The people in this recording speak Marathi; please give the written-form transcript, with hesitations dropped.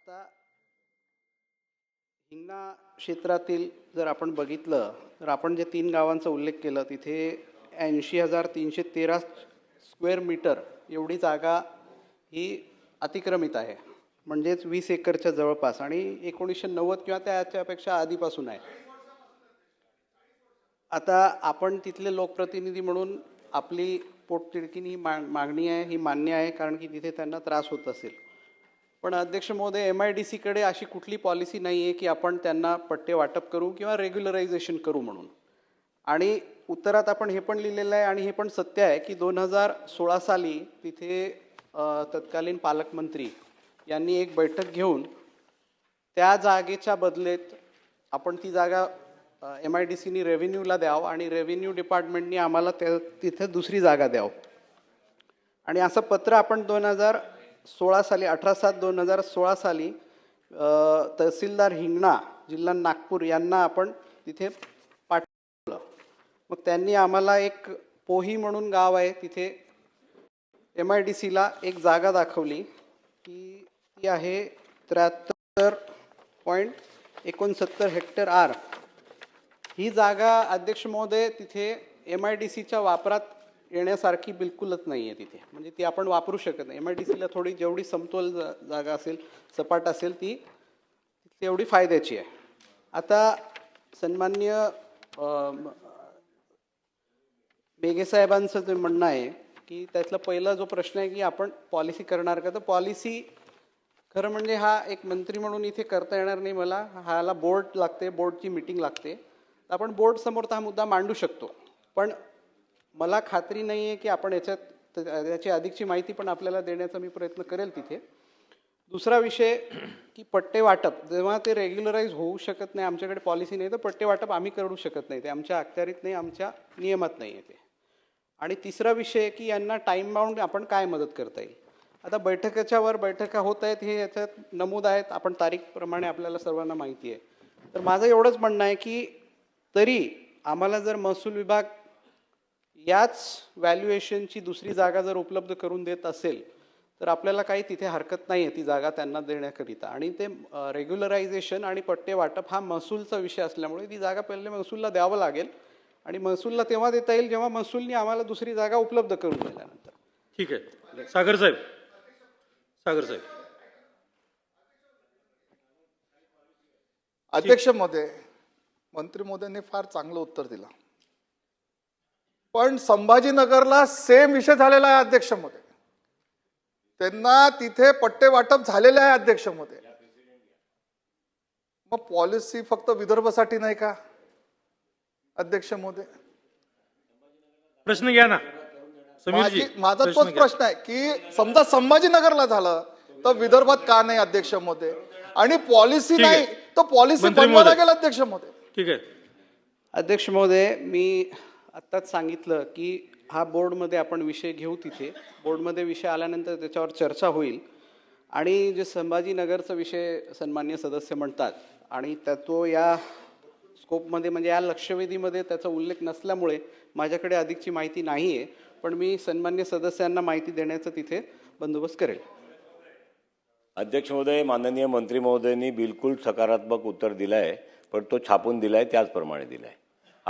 आता हिंगणा क्षेत्रातील जर आपण बघितलं तर आपण जे 3 गावांचा उल्लेख केला तिथे 80,313 स्क्वेअर मीटर एवढी जागा ही अतिक्रमित आहे, म्हणजेच 20 एकरच्या जवळपास, आणि 1990 किंवा त्याच्यापेक्षा आधीपासून आहे. आता आपण तिथले लोकप्रतिनिधी म्हणून आपली पोटतिडकीनी ही मागणी आहे, ही मान्य आहे, कारण की तिथे त्यांना त्रास होत असेल. पण अध्यक्ष महोदय, MIDCकडे अशी कुठली पॉलिसी नाही आहे की आपण त्यांना पट्टे वाटप करू किंवा रेग्युलरायझेशन करू म्हणून. आणि उत्तरात आपण हे पण लिहिलेलं आहे आणि हे पण सत्य आहे की 2016 साली तिथे तत्कालीन पालकमंत्री यांनी एक बैठक घेऊन त्या जागेच्या बदलेत आपण ती जागा MIDCनी रेव्हेन्यूला द्यावं आणि रेव्हेन्यू डिपार्टमेंटनी आम्हाला तिथे दुसरी जागा द्यावं. आणि असं पत्र आपण 2016 साली 18/7/2016 साली तहसीलदार हिंगणा जिल्हा नागपूर यांना आपण तिथे पाठवलं. मग त्यांनी आम्हाला एक पोही म्हणून गाव आहे तिथे MIDCला एक जागा दाखवली की ती आहे 73.69 हेक्टर आर. ही जागा अध्यक्ष महोदय तिथे MIDCच्या वापरात येण्यासारखी बिलकुलच नाही आहे तिथे, म्हणजे ती आपण वापरू शकत नाही. MIDCला थोडी जेवढी समतोल जागा असेल, सपाट असेल, ती तेवढी फायद्याची आहे. आता सन्माननीय मेघे साहेबांचं जे म्हणणं आहे की त्यातला पहिला जो प्रश्न आहे की आपण पॉलिसी करणार का, तर पॉलिसी खरं म्हणजे हा एक मंत्री म्हणून इथे करता येणार नाही मला. ह्याला बोर्ड लागते, बोर्डची मीटिंग लागते. आपण बोर्ड समोर हा मुद्दा मांडू शकतो, पण मला खात्री नाही आहे की आपण याची अधिकची माहिती पण आपल्याला देण्याचा मी प्रयत्न करेल तिथे. दुसरा विषय की पट्टे वाटप, जेव्हा ते रेग्युलराईज होऊ शकत नाही, आमच्याकडे पॉलिसी नाही, तर पट्टे वाटप आम्ही करू शकत नाही, ते आमच्या अखत्यारीत नाही, आमच्या नियमात नाही आहे ते. आणि तिसरा विषय की यांना टाईम बाउंड आपण काय मदत करता येईल. आता बैठकाच्या वर बैठका होत आहेत हे याच्यात नमूद आहेत, आपण तारीखप्रमाणे आपल्याला सर्वांना माहिती आहे. तर माझं एवढंच म्हणणं आहे की तरी आम्हाला जर महसूल विभाग याच व्हॅल्युएशनची दुसरी जागा जर उपलब्ध करून देत असेल तर आपल्याला काही तिथे हरकत नाही आहे ती जागा त्यांना देण्याकरिता. आणि ते रेग्युलरायझेशन आणि पट्टे वाटप हा महसूलचा विषय असल्यामुळे ती जागा पहिले महसूलला द्यावं लागेल, आणि महसूलला तेव्हा देता येईल जेव्हा महसूलनी आम्हाला दुसरी जागा उपलब्ध करून दिल्यानंतर. ठीक आहे. सागर साहेब. अध्यक्ष महोदय, मंत्री महोदयांनी फार चांगलं उत्तर दिलं, पण संभाजीनगरला सेम विषय झालेला आहे अध्यक्ष महोदय. त्यांना तिथे पट्टे वाटप झालेले आहे अध्यक्ष महोदय. मग पॉलिसी फक्त विदर्भासाठी नाही का अध्यक्ष महोदय? प्रश्न घ्या ना माझा तोच प्रश्न आहे की समजा संभाजीनगरला झालं तर विदर्भात का नाही अध्यक्ष महोदय? आणि पॉलिसी नाही तर पॉलिसी बनवावं लागेल अध्यक्ष महोदय. ठीक आहे. अध्यक्ष महोदय, मी आत्ताच सांगितलं की हा बोर्डमध्ये आपण विषय घेऊ, तिथे बोर्डमध्ये विषय आल्यानंतर त्याच्यावर चर्चा होईल. आणि जे संभाजीनगरचा विषय सन्मान्य सदस्य म्हणतात आणि तो या स्कोपमध्ये म्हणजे या लक्षवेधीमध्ये त्याचा उल्लेख नसल्यामुळे माझ्याकडे अधिकची माहिती नाही आहे, पण मी सन्मान्य सदस्यांना माहिती देण्याचा तिथे बंदोबस्त करेल. अध्यक्ष महोदय, माननीय मंत्री महोदयांनी बिलकुल सकारात्मक उत्तर दिलं आहे, पण तो छापून दिला आहे त्याचप्रमाणे दिला आहे.